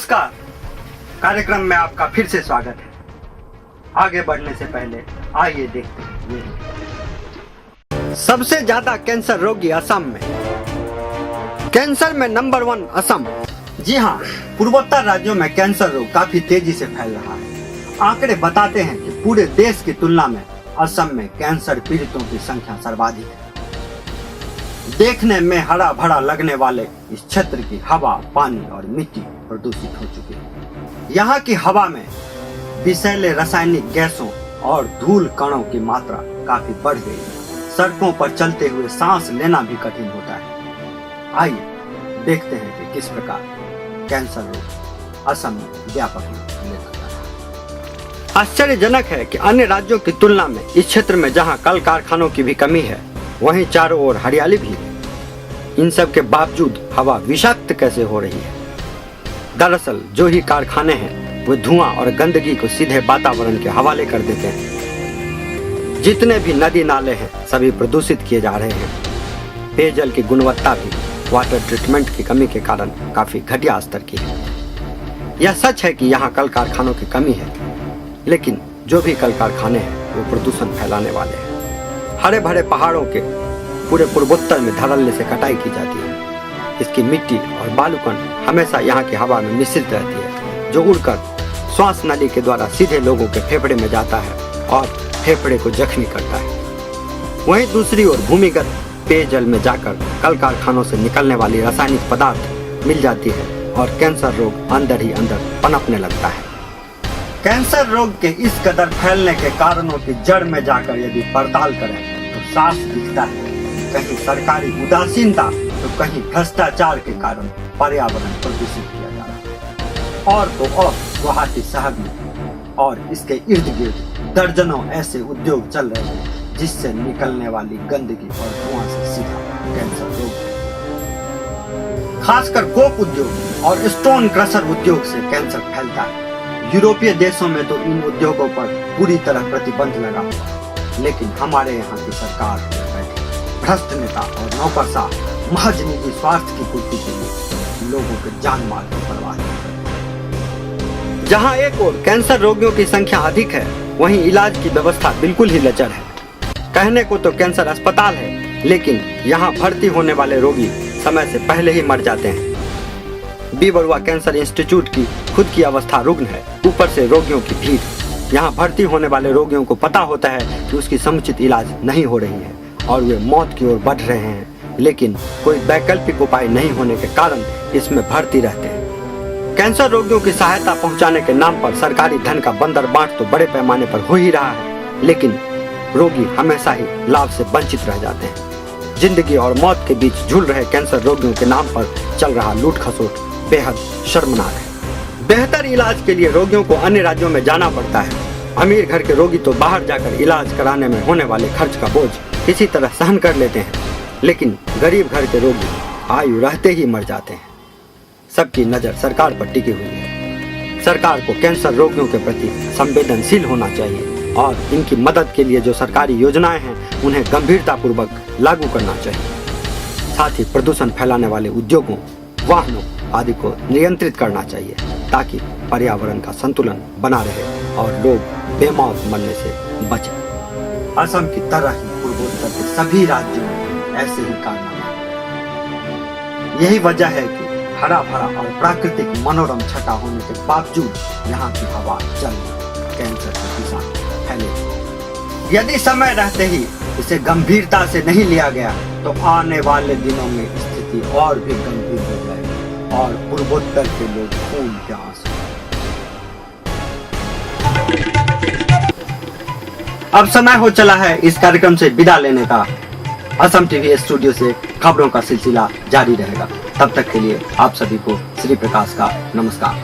नमस्कार। कार्यक्रम में आपका फिर से स्वागत है। आगे बढ़ने से पहले आइए देखते हैं ये। सबसे ज्यादा कैंसर रोगी असम में। कैंसर में नंबर 1 असम। जी हाँ, पूर्वोत्तर राज्यों में कैंसर रोग काफी तेजी से फैल रहा है। आंकड़े बताते हैं कि पूरे देश की तुलना में असम में कैंसर पीड़ितों की संख्या सर्वाधिक है। देखने में हरा भरा लगने वाले इस क्षेत्र की हवा, पानी और मिट्टी प्रदूषित हो चुकी है। यहाँ की हवा में विषैले रासायनिक गैसों और धूल कणों की मात्रा काफी बढ़ गई है। सड़कों पर चलते हुए सांस लेना भी कठिन होता है। आइए देखते हैं कि किस प्रकार कैंसर रोग असम में व्यापक रूप ले सकता है। आश्चर्यजनक है कि अन्य राज्यों की तुलना में इस क्षेत्र में जहां कल कारखानों की भी कमी है, वहीं चारों ओर हरियाली भी है। इन सब के बावजूद हवा विषाक्त कैसे हो रही है? दरअसल जो ही कारखाने हैं वो धुआं और गंदगी को सीधे वातावरण के हवाले कर देते हैं। जितने भी नदी नाले हैं सभी प्रदूषित किए जा रहे हैं। पेयजल की गुणवत्ता भी वाटर ट्रीटमेंट की कमी के कारण काफी घटिया स्तर की है। यह सच है कि यहाँ कल कारखानों की कमी है, लेकिन जो भी कल कारखाने हैं वो प्रदूषण फैलाने वाले हैं। हरे भरे पहाड़ों के पूरे पूर्वोत्तर में धड़ल्ले से कटाई की जाती है। इसकी मिट्टी और बालूकण हमेशा यहाँ की हवा में मिश्रित रहती है, जो उड़कर श्वास नली के द्वारा सीधे लोगों के फेफड़े में जाता है और फेफड़े को जख्मी करता है। वहीं दूसरी ओर भूमिगत पेयजल में जाकर कल कारखानों से निकलने वाली रासायनिक पदार्थ मिल जाती है और कैंसर रोग अंदर ही अंदर पनपने लगता है। कैंसर रोग के इस कदर फैलने के कारणों की जड़ में जाकर यदि पड़ताल करें तो साफ दिखता है। कहीं सरकारी उदासीनता तो कहीं भ्रष्टाचार के कारण पर्यावरण प्रदूषित किया जा रहा है। और तो और गुवाहाटी शहर में और इसके इर्द गिर्द दर्जनों ऐसे उद्योग चल रहे हैं जिससे निकलने वाली गंदगी और धुआं से सीधा कैंसर रोग है। खासकर कोक उद्योग और स्टोन क्रशर उद्योग से कैंसर फैलता है। यूरोपीय देशों में तो इन उद्योगों पर पूरी तरह प्रतिबंध लगा हुआ है, लेकिन हमारे यहाँ की सरकार भ्रष्ट नेता और नौकरशाह महज निजी स्वार्थ की पूर्ति के लिए लोगों के जान माल की परवाह नहीं करते। जहाँ एक ओर कैंसर रोगियों की संख्या अधिक है, वहीं इलाज की व्यवस्था बिल्कुल ही लचर है। कहने को तो कैंसर अस्पताल है, लेकिन यहाँ भर्ती होने वाले रोगी समय से पहले ही मर जाते हैं। बी बरुआ कैंसर इंस्टीट्यूट की खुद की अवस्था रुग्ण है, ऊपर से रोगियों की भीड़। यहाँ भर्ती होने वाले रोगियों को पता होता है कि उसकी समुचित इलाज नहीं हो रही है और वे मौत की ओर बढ़ रहे हैं, लेकिन कोई वैकल्पिक उपाय नहीं होने के कारण इसमें भर्ती रहते हैं। कैंसर रोगियों की सहायता पहुंचाने के नाम पर सरकारी धन का बंदर बांट तो बड़े पैमाने पर हो ही रहा है, लेकिन रोगी हमेशा ही लाभ से वंचित रह जाते हैं। जिंदगी और मौत के बीच झूल रहे कैंसर रोगियों के नाम पर चल रहा लूट खसोट बेहद शर्मनाक है। बेहतर इलाज के लिए रोगियों को अन्य राज्यों में जाना पड़ता है। अमीर घर के रोगी तो बाहर जाकर इलाज कराने में होने वाले खर्च का बोझ किसी तरह सहन कर लेते हैं, लेकिन गरीब घर के रोगी आयु रहते ही मर जाते हैं। सबकी नजर सरकार पर टिकी हुई है। सरकार को कैंसर रोगियों के प्रति संवेदनशील होना चाहिए और इनकी मदद के लिए जो सरकारी योजनाएं हैं उन्हें गंभीरतापूर्वक लागू करना चाहिए। साथ ही प्रदूषण फैलाने वाले उद्योगों, वाहनों आदि को नियंत्रित करना चाहिए ताकि पर्यावरण का संतुलन बना रहे और लोग बेमौत मरने से बचें। असम की तरह ही पूर्वोत्तर के सभी राज्यों में ऐसे ही कारनामे। यही वजह है कि हरा भरा और प्राकृतिक मनोरम छटा होने के बावजूद यहाँ की हवा, जल कैंसर के निशान फैले। यदि समय रहते ही इसे गंभीरता से नहीं लिया गया तो आने वाले दिनों में स्थिति और भी गंभीर हो जाएगी और पूर्वोत्तर के लोग खून के आंसू। अब समय हो चला है इस कार्यक्रम से विदा लेने का। असम टीवी स्टूडियो से खबरों का सिलसिला जारी रहेगा। तब तक के लिए आप सभी को श्री प्रकाश का नमस्कार।